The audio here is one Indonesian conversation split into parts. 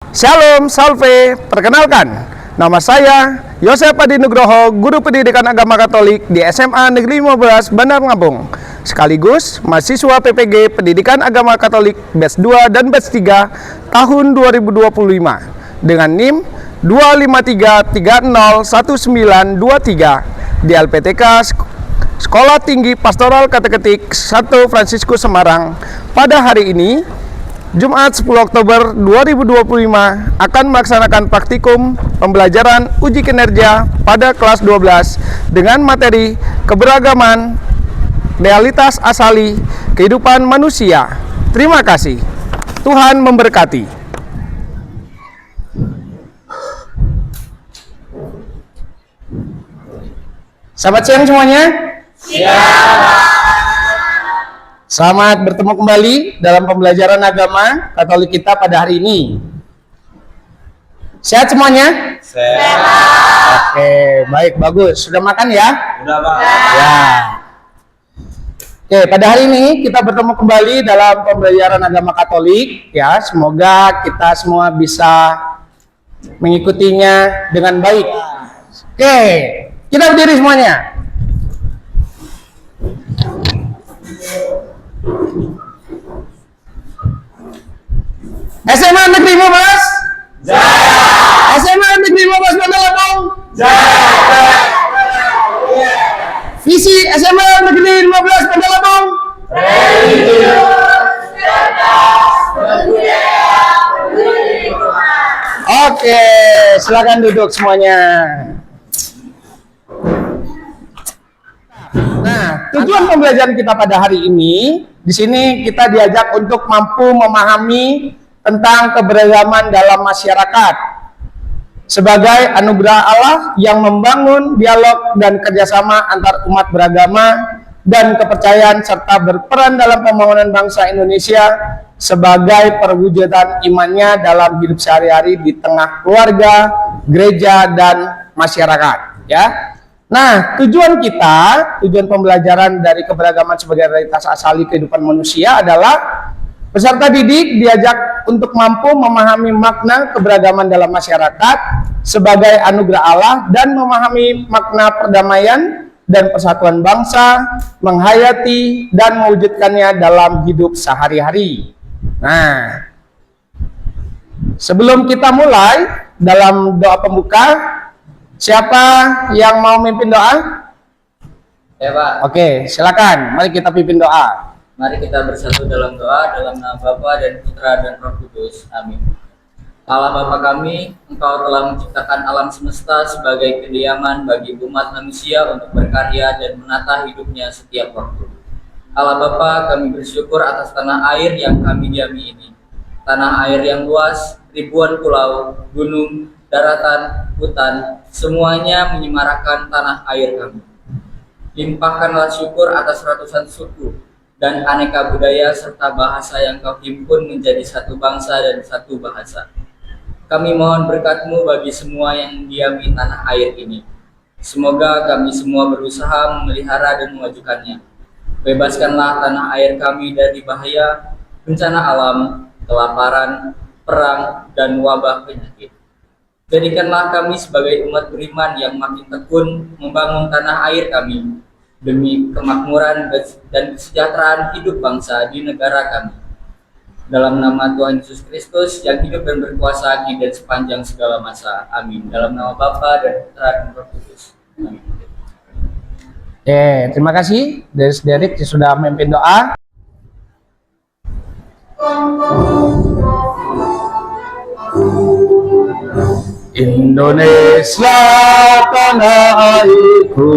Shalom, salve, perkenalkan, nama saya Yosef Adi Nugroho, Guru Pendidikan Agama Katolik di SMA Negeri 15 Bandar Lampung, sekaligus mahasiswa PPG Pendidikan Agama Katolik Batch 2 dan Batch 3 tahun 2025 dengan NIM 253301923 di LPTK Sekolah Tinggi Pastoral Kateketik 1 Fransiskus Semarang. Pada hari ini Jumat 10 Oktober 2025 akan melaksanakan praktikum pembelajaran uji kinerja pada kelas 12 dengan materi keberagaman, realitas asali, kehidupan manusia. Terima kasih. Tuhan memberkati. Selamat siang semuanya. Siang. Selamat bertemu kembali dalam pembelajaran agama Katolik kita pada hari ini. Sehat semuanya? Sehat. Oke, baik, bagus. Sudah makan ya? Sudah, Pak. Ya. Oke, pada hari ini kita bertemu kembali dalam pembelajaran agama Katolik ya. Semoga kita semua bisa mengikutinya dengan baik. Oke, kita berdiri semuanya. SMA Negeri 15 Jaya. SMA Negeri 15 Bandar Lampung Jaya. Visi SMA Negeri 15 Bandar Lampung Oke, silakan duduk semuanya. Nah, tujuan pembelajaran kita pada hari ini, di sini kita diajak untuk mampu memahami tentang keberagaman dalam masyarakat sebagai anugerah Allah yang membangun dialog dan kerjasama antar umat beragama dan kepercayaan serta berperan dalam pembangunan bangsa Indonesia sebagai perwujudan imannya dalam hidup sehari-hari di tengah keluarga, gereja, dan masyarakat. Ya. Nah, tujuan pembelajaran dari keberagaman sebagai realitas asali kehidupan manusia adalah peserta didik diajak untuk mampu memahami makna keberagaman dalam masyarakat sebagai anugerah Allah dan memahami makna perdamaian dan persatuan bangsa, menghayati dan mewujudkannya dalam hidup sehari-hari. Nah, sebelum kita mulai dalam doa pembuka, siapa yang mau mimpin doa? Ya, Pak. Oke, silakan. Mari kita pimpin doa. Mari kita bersatu dalam doa dalam nama Bapa dan Putra dan Roh Kudus. Amin. Allah Bapa kami, Engkau telah menciptakan alam semesta sebagai kediaman bagi umat manusia untuk berkarya dan menata hidupnya setiap waktu. Allah Bapa, kami bersyukur atas tanah air yang kami diami ini. Tanah air yang luas, ribuan pulau, gunung, daratan, hutan, semuanya menyemarakan tanah air kami. Limpahkanlah syukur atas ratusan suku dan aneka budaya serta bahasa yang Kau himpun menjadi satu bangsa dan satu bahasa. Kami mohon berkat-Mu bagi semua yang diami tanah air ini. Semoga kami semua berusaha memelihara dan memajukannya. Bebaskanlah tanah air kami dari bahaya, bencana alam, kelaparan, perang, dan wabah penyakit. Jadikanlah kami sebagai umat beriman yang makin tekun membangun tanah air kami, demi kemakmuran dan kesejahteraan hidup bangsa di negara kami. Dalam nama Tuhan Yesus Kristus yang hidup dan berkuasa kini dan sepanjang segala masa. Amin. Dalam nama Bapa dan Putra dan Roh Kudus. Amin. Terima kasih dari Derek yang sudah memimpin doa. Indonesia tanah airku,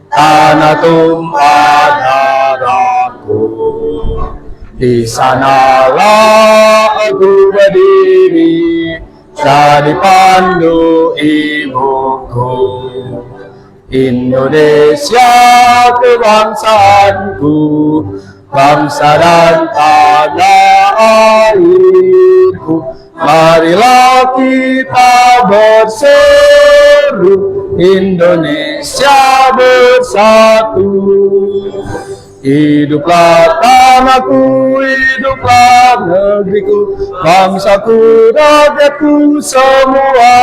tanah tumpah darahku, di sanalah aku berdiri, jadi pandu ibuku. Indonesia kebangsaanku, bangsa dan tanah airku. Marilah kita berseru, Indonesia bersatu. Hiduplah tanahku, hiduplah negeriku, bangsaku, rakyatku semuanya.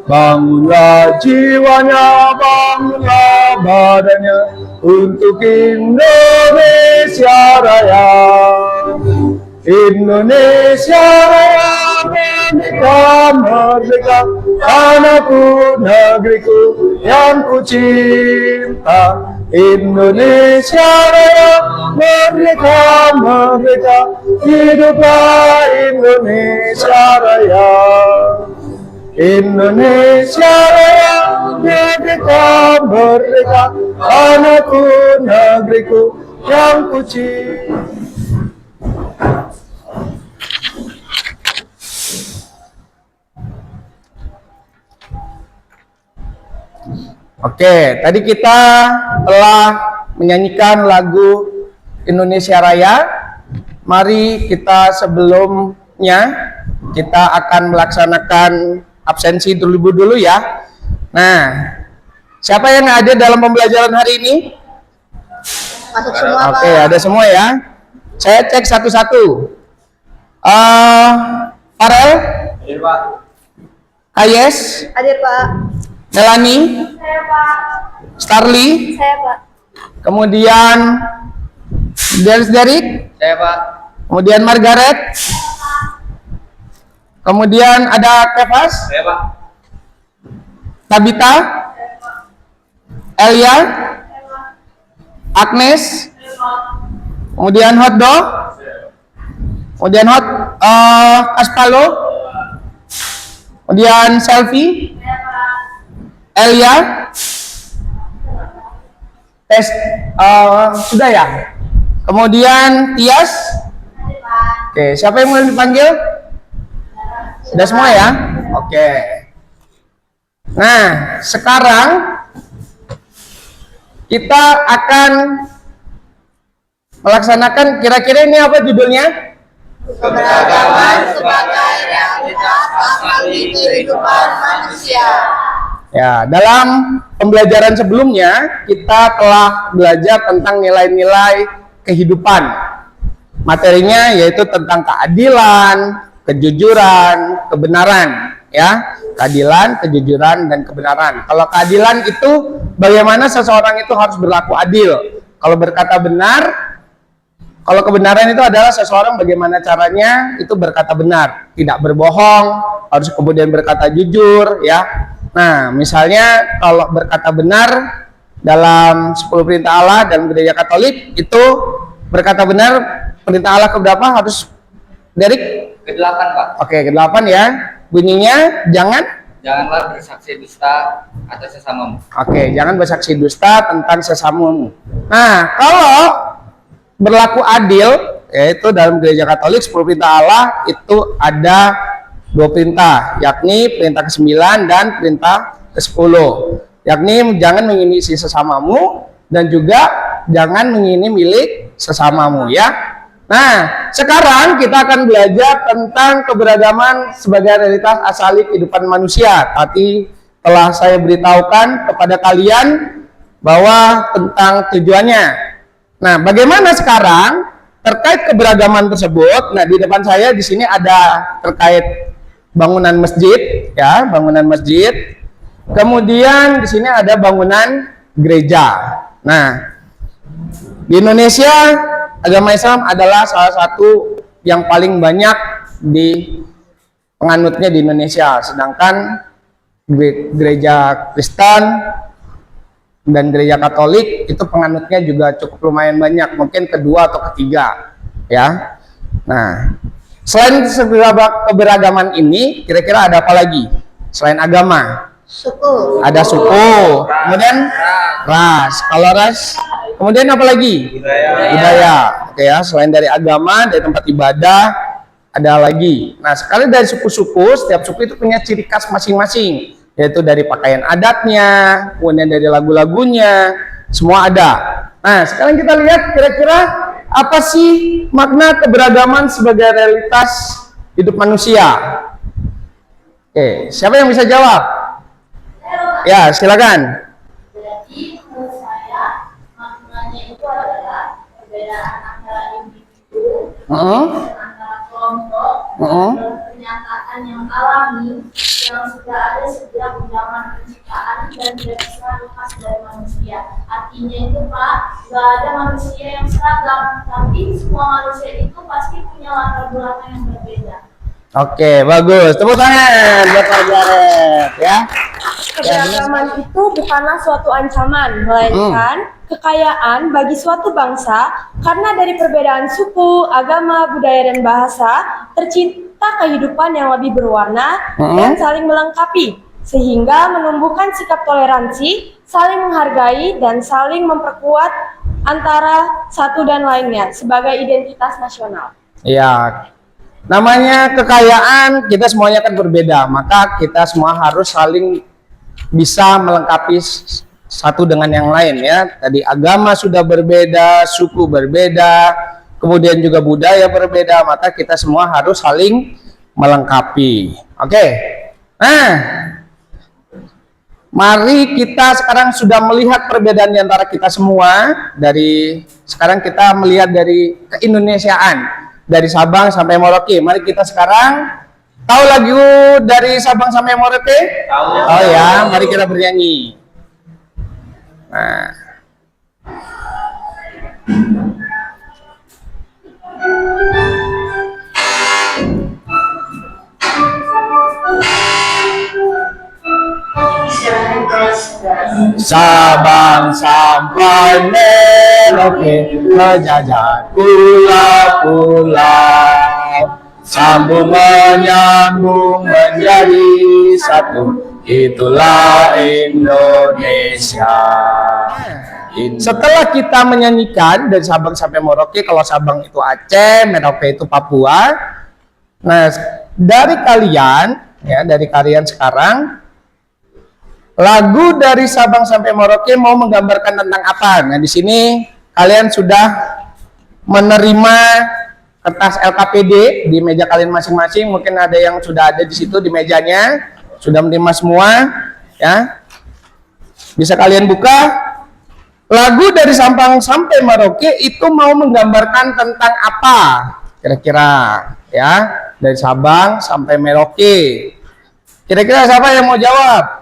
Bangunlah jiwanya, bangunlah badannya untuk Indonesia Raya. Indonesia Raya, merdeka, merdeka, tanahku, negeriku yang ku cinta. Indonesia Raya, merdeka, merdeka, hiduplah Indonesia Raya. Indonesia Raya, merdeka, merdeka, tanahku, negeriku yang ku cinta. Oke, tadi kita telah menyanyikan lagu Indonesia Raya. Mari kita sebelumnya kita akan melaksanakan absensi dulu ya. Nah, siapa yang ada dalam pembelajaran hari ini? Masuk semua, Pak. Oke, ada semua ya. Saya cek satu-satu. Farel, Hadir, Pak. Kayes, Hadir, Pak. Melanie, Saya, Pak. Starly, Saya, Pak. kemudian Derek, Saya, Pak. kemudian Margaret, kemudian ada Kevas, Saya, Pak. Tabita, Elia, Agnes, kemudian Hotdo, kemudian Kaspalo, kemudian Selfie, Elia, tes sudah ya. Kemudian Tias. Oke, siapa yang mau dipanggil? Sudah semua ya. Oke. Nah, sekarang kita akan melaksanakan, kira-kira ini apa judulnya? Keberagaman sebagai realitas asli kehidupan manusia. Ya, dalam pembelajaran sebelumnya kita telah belajar tentang nilai-nilai kehidupan. Materinya yaitu tentang keadilan, kejujuran, kebenaran, ya. Keadilan, kejujuran, dan kebenaran. Kalau keadilan itu bagaimana seseorang itu harus berlaku adil. Kalau berkata benar, kalau kebenaran itu adalah seseorang bagaimana caranya itu berkata benar, tidak berbohong, harus kemudian berkata jujur, ya. Nah, misalnya kalau berkata benar dalam 10 perintah Allah dalam gereja Katolik itu berkata benar, perintah Allah keberapa harus, Derek? Ke-8, Pak. Oke, ke-8 ya. Bunyinya Janganlah bersaksi dusta atas sesamamu. Oke, jangan bersaksi dusta tentang sesamamu. Nah, kalau berlaku adil, yaitu dalam gereja Katolik 10 perintah Allah itu ada 2 perintah, yakni perintah ke-9 dan perintah ke-10. Yakni jangan mengingini sesamamu dan juga jangan mengingini milik sesamamu, ya. Nah, sekarang kita akan belajar tentang keberagaman sebagai realitas asali kehidupan manusia. Tadi telah saya beritahukan kepada kalian bahwa tentang tujuannya. Nah, bagaimana sekarang terkait keberagaman tersebut? Nah, di depan saya di sini ada terkait bangunan masjid, ya, bangunan masjid. Kemudian di sini ada bangunan gereja. Nah, di Indonesia agama Islam adalah salah satu yang paling banyak di penganutnya di Indonesia, sedangkan gereja Kristen dan gereja Katolik itu penganutnya juga cukup lumayan banyak, mungkin kedua atau ketiga, ya. Nah, selain keberagaman ini, kira-kira ada apa lagi selain agama? Suku. Ada suku, kemudian ras. Kalau ras, kemudian apa lagi? Budaya. Oke ya, selain dari agama, dari tempat ibadah, ada lagi. Nah, sekali dari suku-suku, setiap suku itu punya ciri khas masing-masing, yaitu dari pakaian adatnya, kemudian dari lagu-lagunya, semua ada. Nah, sekarang kita lihat kira-kira apa sih makna keberagaman sebagai realitas hidup manusia? Oke, siapa yang bisa jawab? Ya, silakan. Jadi menurut saya maknanya itu Heeh. antara kelompok, Heeh. pernyataan yang alami yang sudah ada sejak zaman penciptaan dan tidak bisa lepas dari manusia. Artinya itu Pak, nggak ada manusia yang seragam, tapi semua manusia itu pasti punya latar belakang yang berbeda. Oke, bagus. Tepuk tangan buat Margaret ya. Keberagaman itu bukanlah suatu ancaman, melainkan kekayaan bagi suatu bangsa karena dari perbedaan suku, agama, budaya, dan bahasa tercipta kehidupan yang lebih berwarna dan saling melengkapi, sehingga menumbuhkan sikap toleransi, saling menghargai, dan saling memperkuat antara satu dan lainnya sebagai identitas nasional. Iya. Namanya kekayaan, kita semuanya kan berbeda, maka kita semua harus saling bisa melengkapi satu dengan yang lain ya. Tadi agama sudah berbeda, suku berbeda, kemudian juga budaya berbeda, maka kita semua harus saling melengkapi. Oke. Nah, mari kita sekarang sudah melihat perbedaan di antara kita semua. Sekarang kita melihat dari keindonesiaan. Dari Sabang sampai Merauke. Mari kita sekarang tahu lagu dari Sabang sampai Merauke? Tahu. Oh ya, mari kita bernyanyi. Nah. Sabang sampai Merauke, menjajah pulau-pulau, sambung menyambung menjadi satu, itulah Indonesia. Setelah kita menyanyikan dari Sabang sampai Merauke, kalau Sabang itu Aceh, Merauke itu Papua. Nah, dari kalian sekarang, lagu dari Sabang sampai Merauke mau menggambarkan tentang apa? Nah, di sini kalian sudah menerima kertas LKPD di meja kalian masing-masing. Mungkin ada yang sudah ada di situ di mejanya, sudah menerima semua, ya. Bisa kalian buka. Lagu dari Sabang sampai Merauke itu mau menggambarkan tentang apa? Kira-kira, ya, dari Sabang sampai Merauke. Kira-kira siapa yang mau jawab?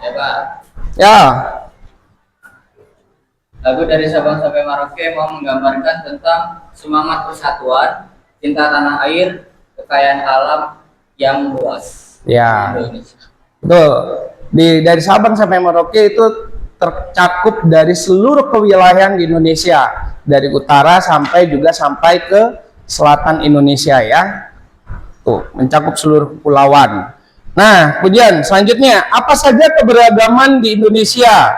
Ya Pak. Ya. Lagu dari Sabang sampai Merauke mau menggambarkan tentang semangat persatuan, cinta tanah air, kekayaan alam yang luas. Ya. Indonesia. Betul. Dari Sabang sampai Merauke itu tercakup dari seluruh kewilayahan di Indonesia, dari utara sampai ke selatan Indonesia ya. Tuh, mencakup seluruh kepulauan. Nah, kemudian selanjutnya, apa saja keberagaman di Indonesia?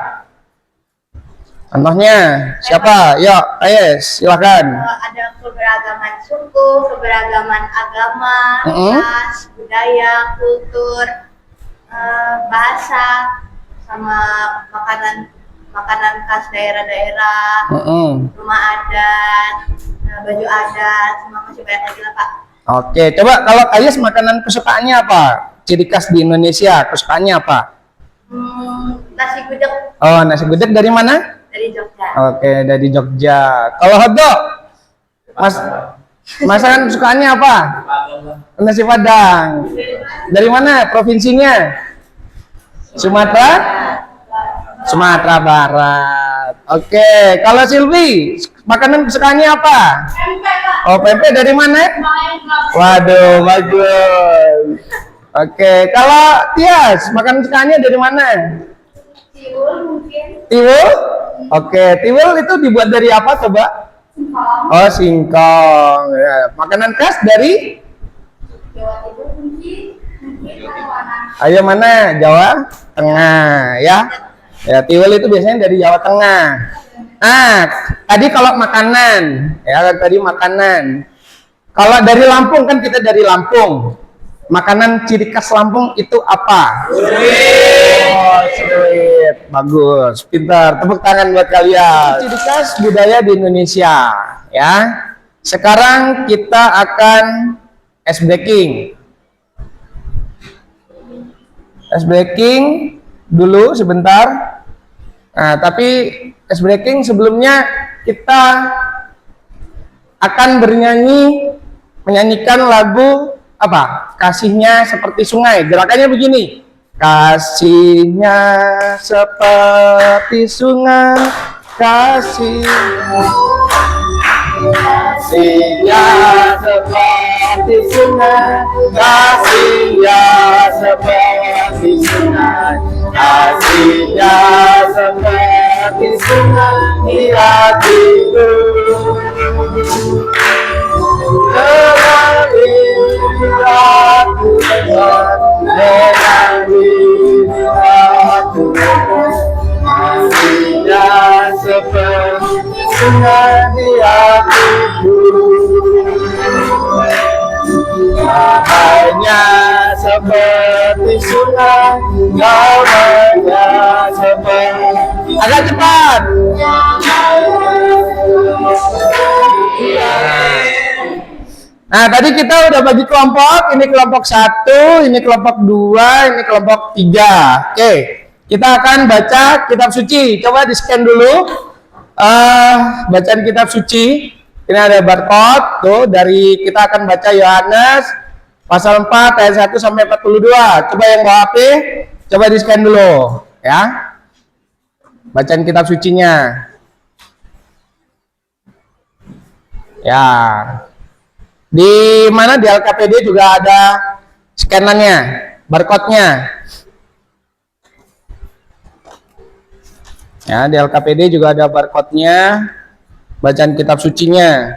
Contohnya, siapa? Yuk, Ayes, silakan. Ada keberagaman suku, keberagaman agama, ras, budaya, kultur, bahasa, sama makanan khas daerah-daerah, rumah adat, baju adat, sama masih banyak lagi lah Pak. Oke, coba kalau Ayes makanan kesukaannya apa? Ciri khas di Indonesia, kesukaannya apa? Nasi gudeg. Oh, nasi gudeg dari mana? Dari Jogja. Oke, dari Jogja. Kalau hotdog, masakan kesukaannya apa? Nasi Padang. Dari mana? Provinsinya? Sumatera? Sumatera Barat. Oke, kalau Silvi, makanan kesukaannya apa? Oh, pempek dari mana? Waduh, bagus. Oke, kalau Tias, makanan kesukaannya dari mana? Tiwul mungkin. Tiwul? Oke, tiwul itu dibuat dari apa coba? Singkong. Oh, singkong. Ya. Makanan khas dari? Jawa Timur mungkin. Ayo mana? Jawa Tengah, ya. Ya, tiwul itu biasanya dari Jawa Tengah. Nah, tadi kalau makanan, ya tadi makanan. Kalau dari Lampung kan kita dari Lampung. Makanan ciri khas Lampung itu apa? Oh, sweet. Bagus, pintar. Tepuk tangan buat kalian. Ciri khas budaya di Indonesia, ya. Sekarang kita akan ice breaking. Ice breaking dulu sebentar. Nah, tapi ice breaking sebelumnya kita akan menyanyikan lagu apa? Kasihnya seperti sungai. Gerakannya begini. Kasihnya seperti sungai, kasihnya seperti sungai, kasihnya seperti sungai, kasihnya seperti sungai di hatiku. Kasihnya seperti sungai di hatiku, hanya seperti sungai, namanya seperti. Agak cepat. Nah, tadi kita udah bagi kelompok. Ini kelompok 1, ini kelompok 2, ini kelompok 3. Oke, kita akan baca kitab suci. Coba di-scan dulu bacaan kitab suci. Ini ada barcode tuh, dari kita akan baca Yohanes pasal 4 ayat 1 sampai 42. Coba yang bawa HP, coba di-scan dulu ya. Bacaan kitab sucinya. Ya. Di mana di LKPD juga ada scanannya, barcode-nya. Ya, di LKPD juga ada barcode-nya, bacaan kitab sucinya.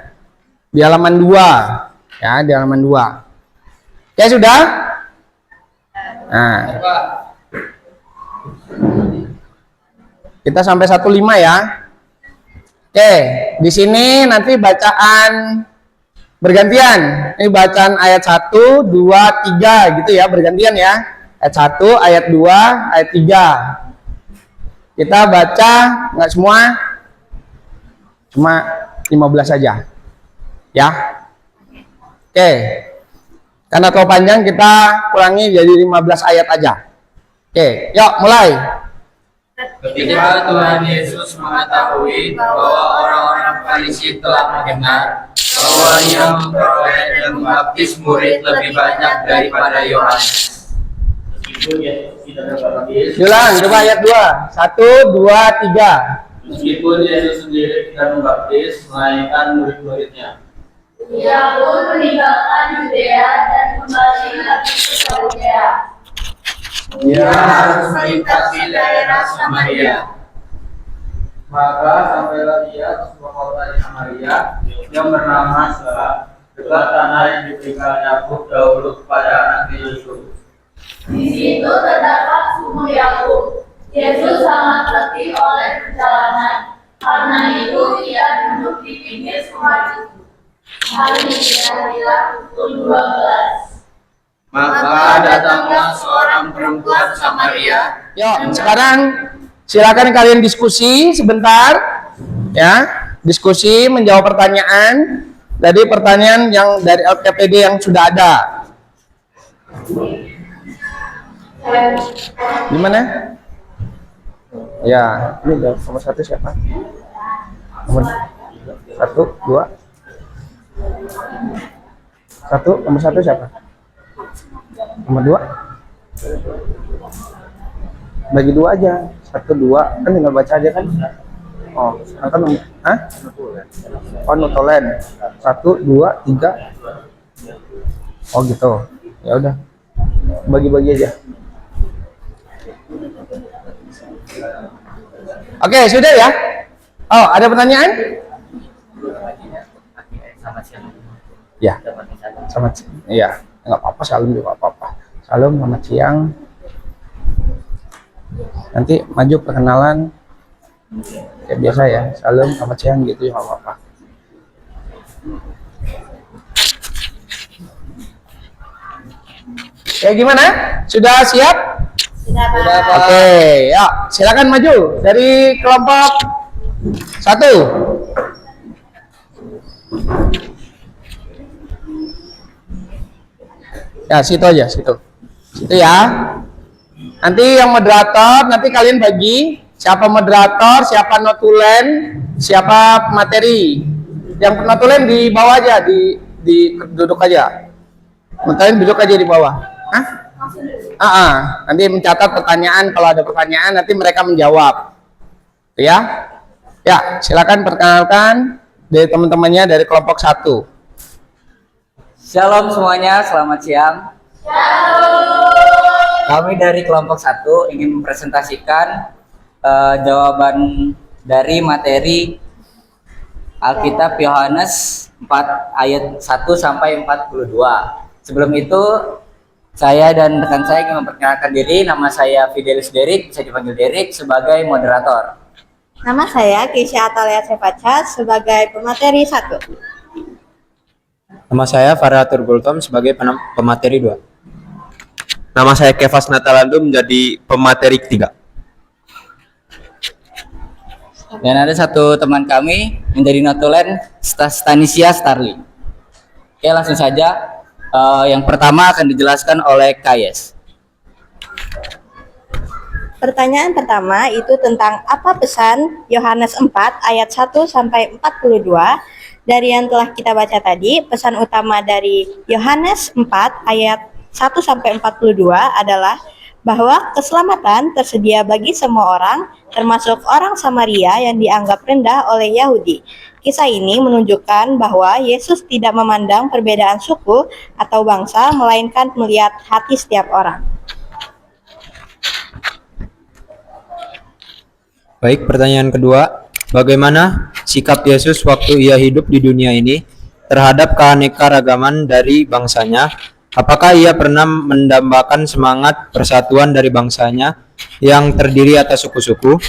Di halaman 2. Ya, di halaman 2. Ya sudah? Nah. Kita sampai 15 ya. Oke, di sini nanti bacaan bergantian. Ini bacaan ayat 1, 2, 3 gitu ya, bergantian ya. Ayat 1, ayat 2, ayat 3. Kita baca nggak semua, cuma 15 saja. Ya. Oke. Karena terlalu panjang, kita kurangi jadi 15 ayat aja. Oke, yuk mulai. Ketika Tuhan Yesus mengetahui bahwa orang-orang Farisi telah mendengar bahwa ia memperoleh dan membaptis murid lebih banyak daripada Yohanes. Meskipun Yesus tidak membaptis. Ulang, coba ayat 2. 1, 2, 3. Meskipun Yesus sendiri tidak membaptis, melainkan murid-muridnya. Ia pun meninggalkan Yudea dan kembali lagi ke Galilea. Ia harus melintasi daerah Samaria. Maka sampailah ia ke sebuah kota di Samaria yang bernama Sychar, dekat tanah yang diberikan Yakub dahulu kepada anaknya Yusuf. Di situ terdapat sumur Yakub. Yesus sangat letih oleh perjalanan. Karena itu ia duduk di pinggir sumur itu. Hari kira-kira pukul 12. Maka datanglah seorang perempuan Samaria. Yuk, sekarang silakan kalian diskusi sebentar, ya, diskusi menjawab pertanyaan dari pertanyaan yang dari LKPD yang sudah ada. Gimana? Ya, ini nomor 1 siapa? Nomor 1, 2. 1, nomor 1 siapa? Nomor 2. Bagi 2 aja. 1, 2, kan tinggal baca aja kan? Oh, kan nomor, oh, notolen. 1, 2, 3. Oh gitu. Ya udah. Bagi-bagi aja. Oke, sudah ya? Oh, ada pertanyaan? Ya. Selamat siang. Iya, nggak apa-apa, salam juga apa-apa. Salam, selamat siang. Nanti maju perkenalan. Ya biasa ya, salam, selamat siang gitu ya, nggak apa-apa. Oke, gimana? Sudah siap? Sudah, Pak. Oke, ya silakan maju dari kelompok 1. Ya, situ aja, situ ya. Nanti yang moderator, nanti kalian bagi siapa moderator, siapa notulen, siapa materi. Yang notulen di bawah aja, di duduk aja. Notulen duduk aja di bawah. Hah? Nanti mencatat pertanyaan, kalau ada pertanyaan nanti mereka menjawab. Ya. Ya, silakan perkenalkan dari teman-temannya dari kelompok 1. Shalom semuanya, selamat siang. Kami dari kelompok 1 ingin mempresentasikan jawaban dari materi Alkitab Yohanes 4 ayat 1 sampai 42. Sebelum itu, saya dan rekan saya ingin memperkenalkan diri. Nama saya Fidelis Derik, bisa dipanggil Derik, sebagai moderator. Nama saya Keisha Atalia Sepaca sebagai pemateri 1. Nama saya Faratur Gultom sebagai pemateri 2. Nama saya Kevas Natalando menjadi pemateri 3. Dan ada satu teman kami menjadi notulen, Stanisia Starling. Oke, langsung saja. Yang pertama akan dijelaskan oleh Kayes. Pertanyaan pertama itu tentang apa pesan Yohanes 4 ayat 1 sampai 42. Dari yang telah kita baca tadi, pesan utama dari Yohanes 4 ayat 1 sampai 42 adalah bahwa keselamatan tersedia bagi semua orang, termasuk orang Samaria yang dianggap rendah oleh Yahudi. Kisah ini menunjukkan bahwa Yesus tidak memandang perbedaan suku atau bangsa, melainkan melihat hati setiap orang. Baik, pertanyaan kedua. Bagaimana sikap Yesus waktu ia hidup di dunia ini terhadap keanekaragaman dari bangsanya? Apakah ia pernah mendambakan semangat persatuan dari bangsanya yang terdiri atas suku-suku?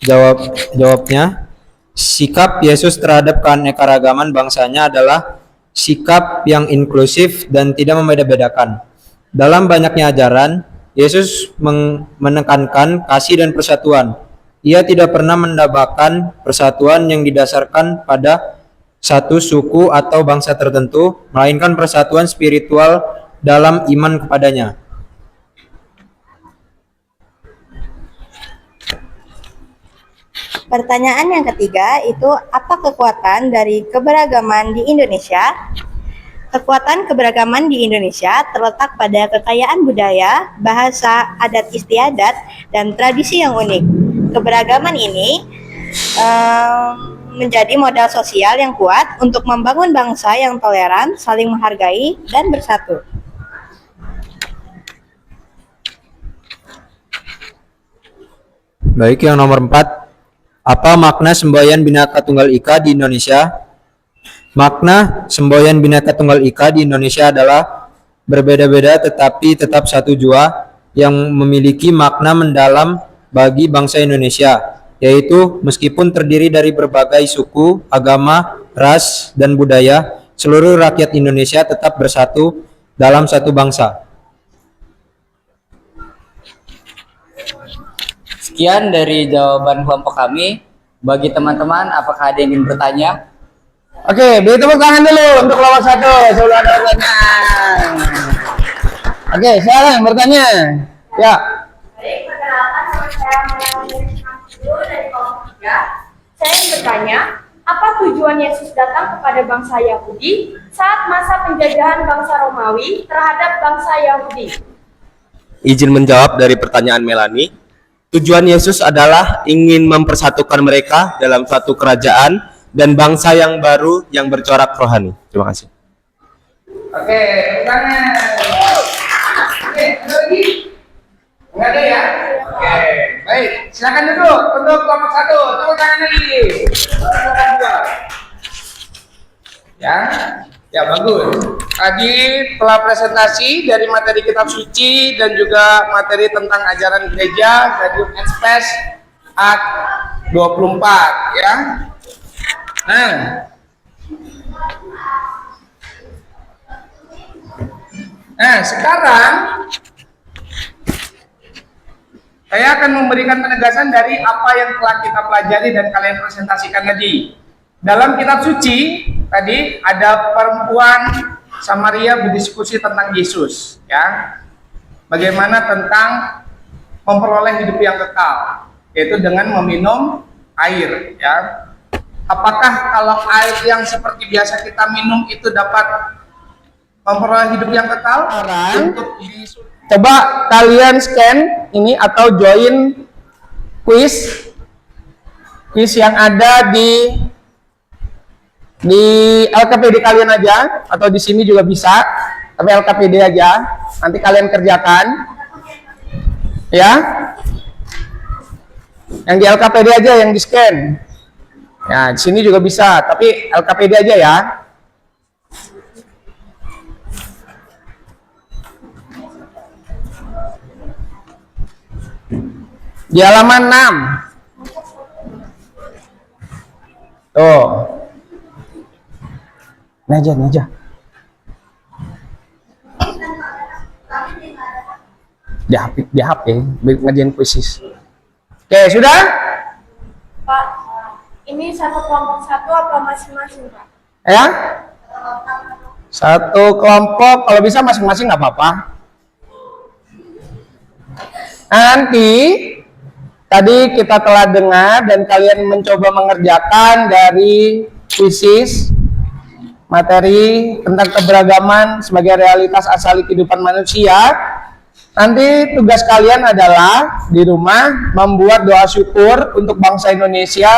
Jawabnya, sikap Yesus terhadap keanekaragaman bangsanya adalah sikap yang inklusif dan tidak membeda-bedakan. Dalam banyaknya ajaran, Yesus menekankan kasih dan persatuan. Ia tidak pernah mendambakan persatuan yang didasarkan pada satu suku atau bangsa tertentu, melainkan persatuan spiritual dalam iman kepadanya. Pertanyaan yang ketiga itu apa kekuatan dari keberagaman di Indonesia? Kekuatan keberagaman di Indonesia terletak pada kekayaan budaya, bahasa, adat istiadat, dan tradisi yang unik. Keberagaman ini menjadi modal sosial yang kuat untuk membangun bangsa yang toleran, saling menghargai, dan bersatu. Baik, yang nomor 4. Apa makna semboyan Bhinneka Tunggal Ika di Indonesia? Makna semboyan Bhinneka Tunggal Ika di Indonesia adalah berbeda-beda tetapi tetap satu jua yang memiliki makna mendalam bagi bangsa Indonesia, yaitu meskipun terdiri dari berbagai suku, agama, ras, dan budaya, seluruh rakyat Indonesia tetap bersatu dalam satu bangsa. Sekian dari jawaban kelompok kami. Bagi teman-teman, apakah ada yang ingin bertanya? Oke, beri tepuk tangan dulu untuk kelompok 1 sebelum ada pertanyaan. Oke, silakan bertanya. Ya. Baik, perkenalkan nama saya Dulu dari kelompok 3. Saya ingin bertanya, apa tujuan Yesus datang kepada bangsa Yahudi saat masa penjajahan bangsa Romawi terhadap bangsa Yahudi? Izin menjawab dari pertanyaan Melani. Tujuan Yesus adalah ingin mempersatukan mereka dalam satu kerajaan dan bangsa yang baru yang bercorak rohani. Terima kasih. Oke, tangan. Oke, ada lagi? Enggak ada ya? Oke, baik. Silakan duduk untuk kelompok 1. Tepuk tangan lagi. Ya, ya bagus. Tadi telah presentasi dari materi kitab suci dan juga materi tentang ajaran gereja dari Express At 24 ya. Nah, sekarang saya akan memberikan penegasan dari apa yang telah kita pelajari dan kalian presentasikan tadi. Dalam kitab suci tadi ada perempuan Samaria berdiskusi tentang Yesus, ya. Bagaimana tentang memperoleh hidup yang kekal, yaitu dengan meminum air, ya. Apakah kalau air yang seperti biasa kita minum itu dapat memperoleh hidup yang kekal? Coba kalian scan ini atau join quiz yang ada di LKPD kalian aja, atau di sini juga bisa, tapi LKPD aja. Nanti kalian kerjakan, ya. Yang di LKPD aja, yang di scan. Ya, di sini juga bisa, tapi LKPD aja ya. Di halaman 6. Tuh. Naja. Di HP, ngerjain kuisis. Oke, sudah? Pak, ini satu kelompok satu apa masing-masing, Pak? Ya? Satu kelompok, kalau bisa masing-masing nggak apa-apa. Nanti tadi kita telah dengar dan kalian mencoba mengerjakan dari kuisis materi tentang keberagaman sebagai realitas asali kehidupan manusia. Nanti tugas kalian adalah di rumah membuat doa syukur untuk bangsa Indonesia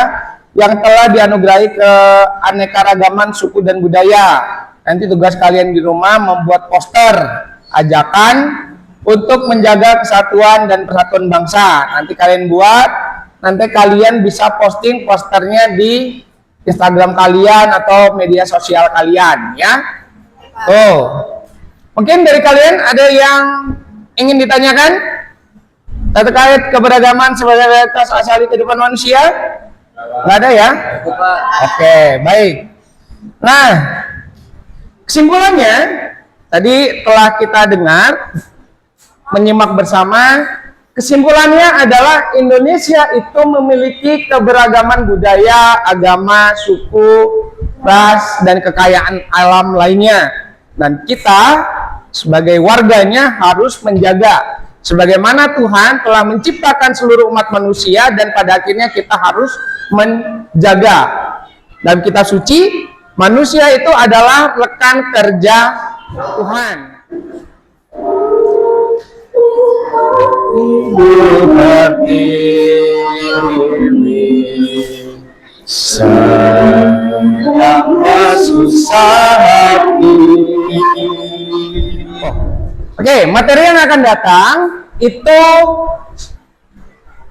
yang telah dianugerahi keanekaragaman suku dan budaya. Nanti tugas kalian di rumah membuat poster ajakan untuk menjaga kesatuan dan persatuan bangsa. Nanti kalian buat, nanti kalian bisa posting posternya di Instagram kalian atau media sosial kalian, ya. Tuh. Mungkin dari kalian ada yang ingin ditanyakan terkait keberagaman sebagai realitas asali kehidupan manusia? Nggak ada ya? Oke, baik. Nah, kesimpulannya tadi telah kita dengar, menyimak bersama. Kesimpulannya adalah Indonesia itu memiliki keberagaman budaya, agama, suku, ras, dan kekayaan alam lainnya. Dan kita sebagai warganya harus menjaga. Sebagaimana Tuhan telah menciptakan seluruh umat manusia dan pada akhirnya kita harus menjaga. Dalam kitab suci, manusia itu adalah rekan kerja Tuhan. Oke, materi yang akan datang itu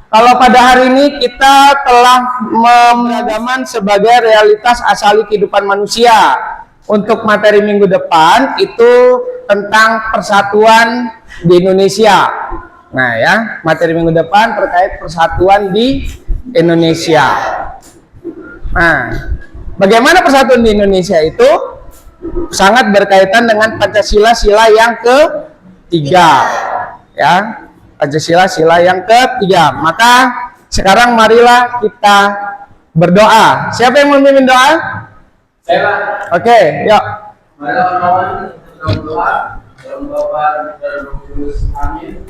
kalau pada hari ini kita telah memberagaman sebagai realitas asali kehidupan manusia. Untuk materi minggu depan itu tentang persatuan di Indonesia. Nah ya, materi minggu depan terkait persatuan di Indonesia. Nah, bagaimana persatuan di Indonesia itu sangat berkaitan dengan Pancasila sila yang ketiga, ya, Pancasila sila yang ketiga. Maka sekarang marilah kita berdoa. Siapa yang memimpin doa? Saya. Oke, yuk. Marilah kawan kita berdoa. Dalam Bapa dan Roh Kudus. Amin.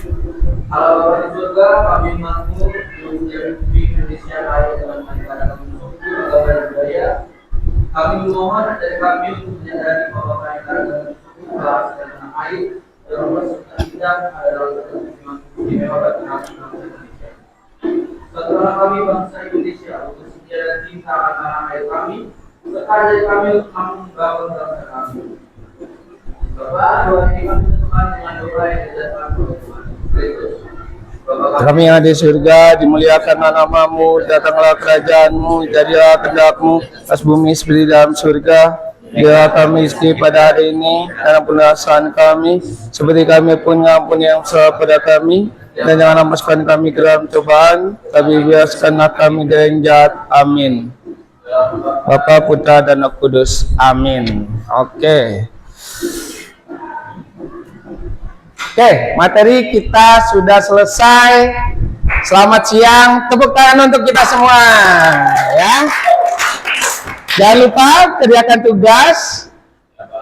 Allah Bapa di surga, kami makmur menjadi Indonesia raya dengan manfaat kami suku, agama dan budaya. Kami memohon dari kami untuk menyadari bahwa keanekaragaman suku, bahasa dan tanah air dalam persatuan kita adalah satu tujuan istimewa bagi kami bangsa Indonesia. Setelah kami bangsa Indonesia untuk setia dan cinta akan tanah air kami, serta dari kami untuk mampu membangun bangsa kami. Bapak, doa ini kami tentukan dengan doa yang dijadikan oleh Tuhan Kristus. Kami yang ada di surga, dimuliakanlah namamu, datanglah kerajaanmu, jadilah kehendakmu atas bumi seperti dalam surga. Berilah kami rezeki pada hari ini, dan ampunilah kesalahan kami, seperti kami pun mengampuni yang salah pada kami, dan jangan masukkan kami ke dalam cobaan, tapi bebaskanlah kami dari yang jahat. Amin. Bapa, Putra, dan Roh Kudus. Amin. Oke, materi kita sudah selesai. Selamat siang, tepuk tangan untuk kita semua, ya. Jangan lupa kerjakan tugas.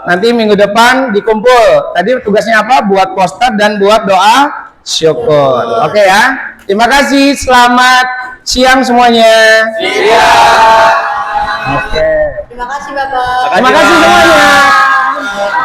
Nanti minggu depan dikumpul. Tadi tugasnya apa? Buat poster dan buat doa syukur. Oke ya. Terima kasih. Selamat siang semuanya. Siang. Terima kasih Bapak. Terima kasih semuanya.